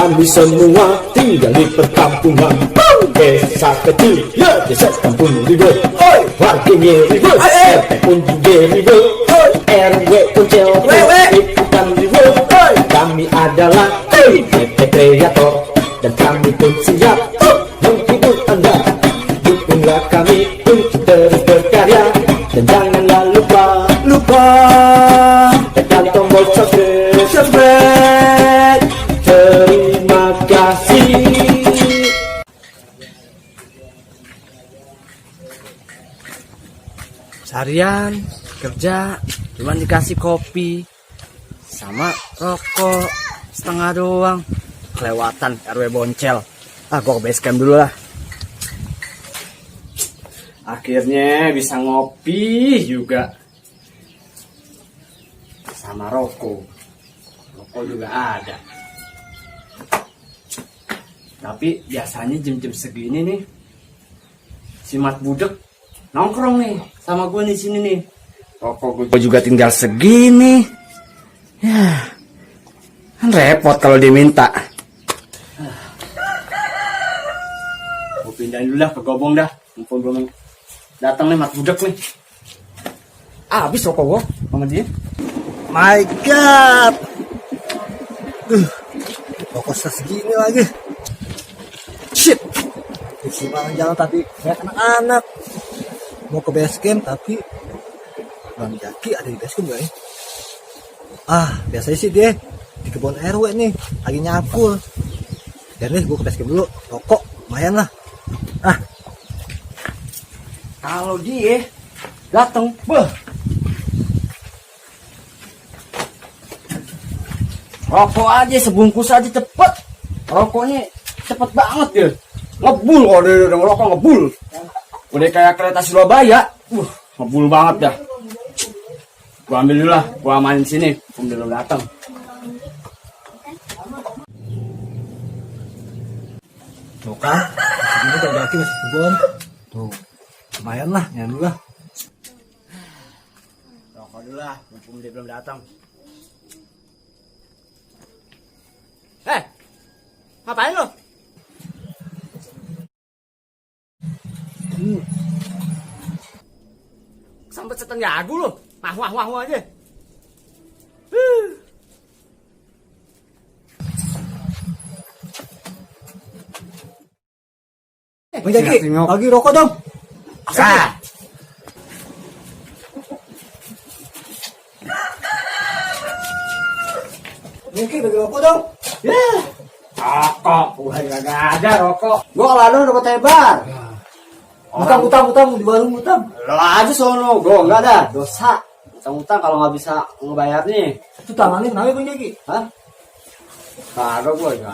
Kami semua tinggal di perkampungan, desa kecil, ya desa kampung ribut. Warganya ribut, RT pun juga ribut, RW pun cewek ikutan ribut. Kami adalah PT Kreator dan kami pun siap menghibur Anda. Dukunglah kami untuk terus berkarya dan janganlah lupa tekan tombol subscribe. Terima kasih. Seharian kerja cuman dikasih kopi sama rokok setengah doang. Kelewatan RW Boncel. Gua ke base camp dulu lah. Akhirnya bisa ngopi juga sama rokok juga ada. Tapi biasanya jam-jam segini nih si Mat Budek nongkrong nih sama gue di sini nih. Rokok gue juga tinggal segini. Ya, kan repot kalau diminta. Gue pindahin dulu dah ke gobong dah. Mumpung belum datang nih Mat Budek nih. Habis rokok gue sama dia. My God, rokok segini lagi. Shit, di seberang jalan tadi kayak anak-anak mau ke base camp tapi Bang Jaki ada di base camp gak ya? Biasanya sih dia di kebun RW nih lagi nyapul. Dan nih gue ke base camp dulu, rokok lumayan lah. Kalau dia datang, rokok aja sebungkus aja cepet. Rokoknya cepet banget ya. Ngebul kalau dia udah ngerokok ngebul. Udah kayak kereta Surabaya. Ngebul banget dah. Gua ambil dulu lah, gua amanin sini. Belum datang. Tuh kan, segini Bang Jaki masih kebun. Tuh, lumayan lah, nyanyi dulu lah. Rokok dulu lah, mumpung dia belum datang. Ngapain lo? Sampai setengah jago lo, wah aja. Bang Jaki, bagi rokok dong. Bang Jaki, bagi rokok dong. Rokok, gak ada rokok. Gua kalau ada rokok tebar. Utang di warung utang. Lo aja sono, gua enggak ada dosa. Utang kalau nggak bisa ngebayarnya. Itu tangannya kenapa Bang Jaki? Hah? Kagak gua aja.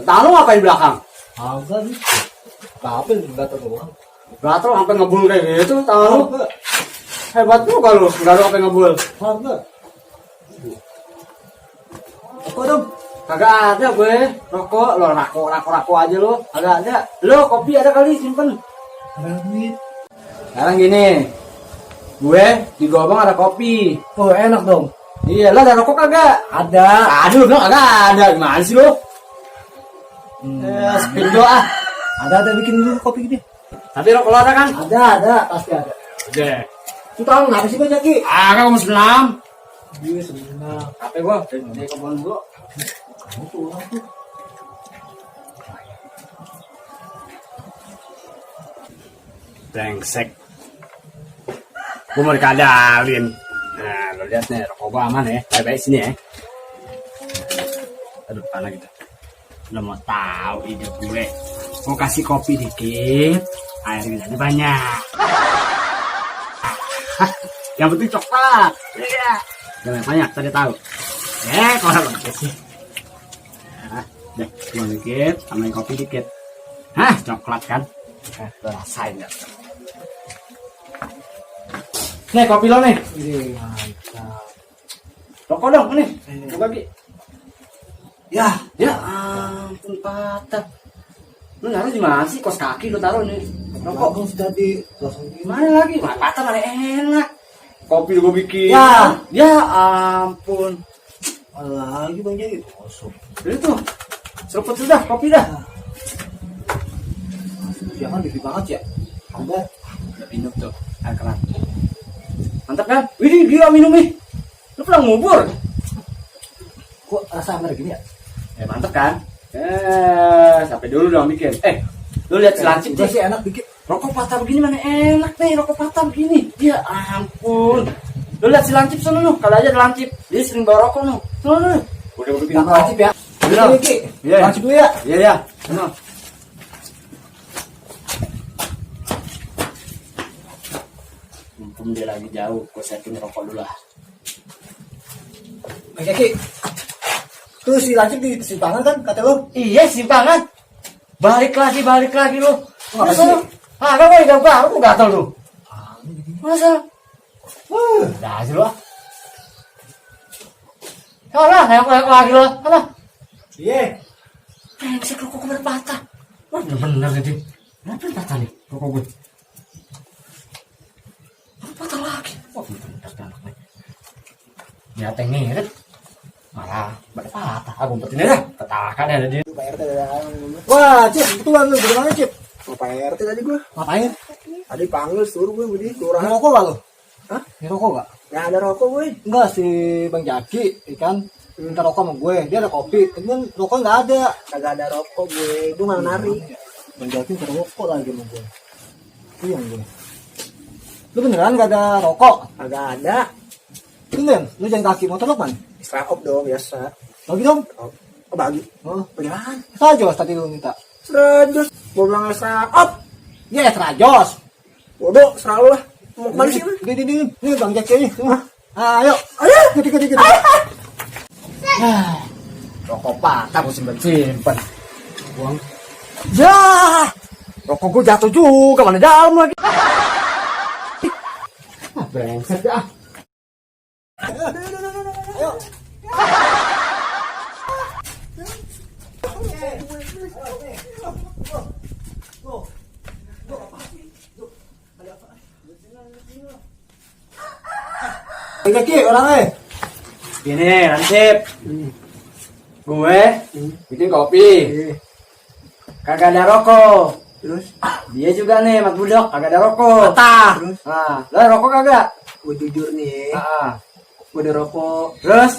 Tangan lu ngapain belakang? Agak nih. Tapi gatal doang. Gatel sampai ngebul kayak gitu tangan lu. Hebat juga lu, enggak lu sampai ngebul. Agak. Apa dong? Kagak ada gue. Rokok, lo rako aja lo. Kagak ada. Lo kopi ada kali simpen. Ada duit. Sekarang gini. Gue di gobang ada kopi. Oh, enak dong. Iya, lo ada rokok kagak? Ada. Aduh, lo kagak ada. Gimana sih lo? Spin doa. Ada bikin dulu kopi gini. Tapi rokok lo ada kan? Ada, pasti ada. Oke. Itu tahu kenapa sih Bang Jaki? Kamu senam. Iya, sebenarnya. HP gue dari kebun dulu. Kamu tuh orang tuh. Brengsek. Gue mau dikadalin. Nah, lo lihat nih, rokok gue aman ya. Baik-baik sini ya. Aduh, panas gitu. Lo mau tahu ide gue. Gue kasih kopi dikit, air minumnya banyak. Yang penting coklat. Iya. Jangan banyak, tadi tahu. Kalau banget sih. Deh, cuma dikit, tambahin kopi dikit. Coklat kan? Lo rasain gak? Nih, kopi lo nih. Ini mantap. Rokok dong, nih. Coba Bi. Ya Ampun patah. Lu naruh di mana sih? Kos kaki lu taruh nih. rokok kan sudah di langsung Mana lagi? Patah mana enak. Kopi gue bikin. Ya ampun. lagi Bang Jadi kosong. Itu seruput sudah, kopi dah. Jangan gede banget ya. Ada. Udah minum tuh, air keran. Mantap kan? Wih, gila minum nih. Lu pernah ngubur? Kok rasa hammer gini ya? Mantap kan? Sampai dulu dong bikin. Lu lihat si lancip Udah sih. sih enak dikit. Rokok patah begini mana enak nih, rokok patah begini. Ya ampun. Lu lihat si lancip sana lu, kalau aja ada lancip. Dia sering bawa rokok lu. Sana lu. Udah bikin Yang lancip ya. Udah. Iki. Iya. Lancip dulu ya. Iya ya. Sana. Mumpung dia lagi jauh, gua setting rokok dulu lah. Oke, Ki. Tuh si lancip di simpangan kan kata lo. Iya, simpangan. Balik lagi lu. Ngapain Masa? sih? Ah, kan gua baru aku gatal lu. Masa? Dah sih lu. Salah, nengok lagi lu. Apa? Iya. Brengsek rokok gue patah. Wah, bener-bener jadi. Kenapa patah nih rokok gue? Patah lagi. Wah, bener-bener anak nih. Nyata ngirit. Malah pada patah. Aku umpetin aja. Petakan ada dia. Pak RT ada. Wah, Cip, kebetulan lu gimana, Cip? Pak RT tadi gua. Ngapain? Tadi panggil suruh gue beli kelurahan. Rokok gak lo? Hah? Ini rokok gak? Nggak ada rokok gue. Enggak, si Bang Jaki ikan minta rokok sama gue. Dia ada kopi. Cuman rokok nggak ada. Kagak ada rokok gue. Gue malah nari. Bang Jaki minta rokok lagi sama gue. Iya gue. Lu beneran nggak ada rokok? Kagak ada. Bener? Lu jalan kaki motor lo kan? Istirahat dong biasa. Bagi dong? Oh, bagi. Oh, beneran? Serajos tadi lu minta. Serajos. Gue bilang istirahat. Iya, serajos. Bodoh, selalu lah. Mau kemana sih? Ini Bang Jaki ini. Ayo. Dikit. Rokok patah gue simpen. Buang. Ya, rokok gue jatuh juga, mana dalam lagi. Brengsek ya. Ayo. Ki, orangnya. Gini, lancip. Gue bikin kopi. Kagak ada rokok. Terus? Dia juga nih, Mat Budok, kagak ada rokok. Terus? Nah, lo rokok kagak? Gue jujur nih, Ah. gue ada rokok. Terus?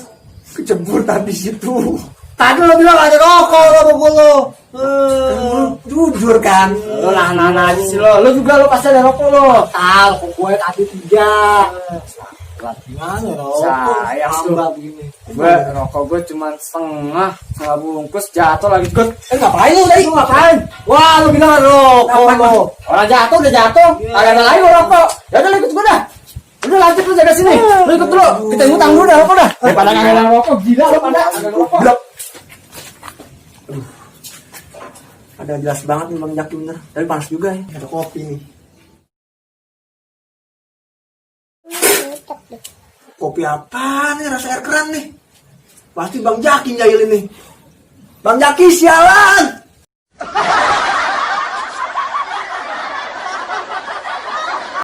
Kecebur tadi situ. Tadi lo bilang ada rokok lo pukul lo. Jujur kan? Lo nah aja sih lo. Lo juga lo pasti ada rokok lo. Tahu, gue tadi 3. Gimana rokok? Sayang tuh. Begini. Gue rokok gue cuma setengah bungkus jatuh lagi ikut. Ngapain lu tadi? Ngapain? Wah, lu bilang ada rokok lo. Orang jatuh udah jatuh. Kagak ada lagi lo rokok. Ya udah ikut gue dah. Udah lanjut lu jaga sini. Lu ikut dulu. Kita ngutang dulu dah rokok dah. Daripada kagak ada rokok gila lo pada kagak rokok. Ada jelas banget nih Bang Jaki bener. Tapi panas juga ya. Ada kopi nih. Kopi apa nih? Rasa air keran nih. Pasti Bang Jaki jahil ini. Bang Jaki sialan.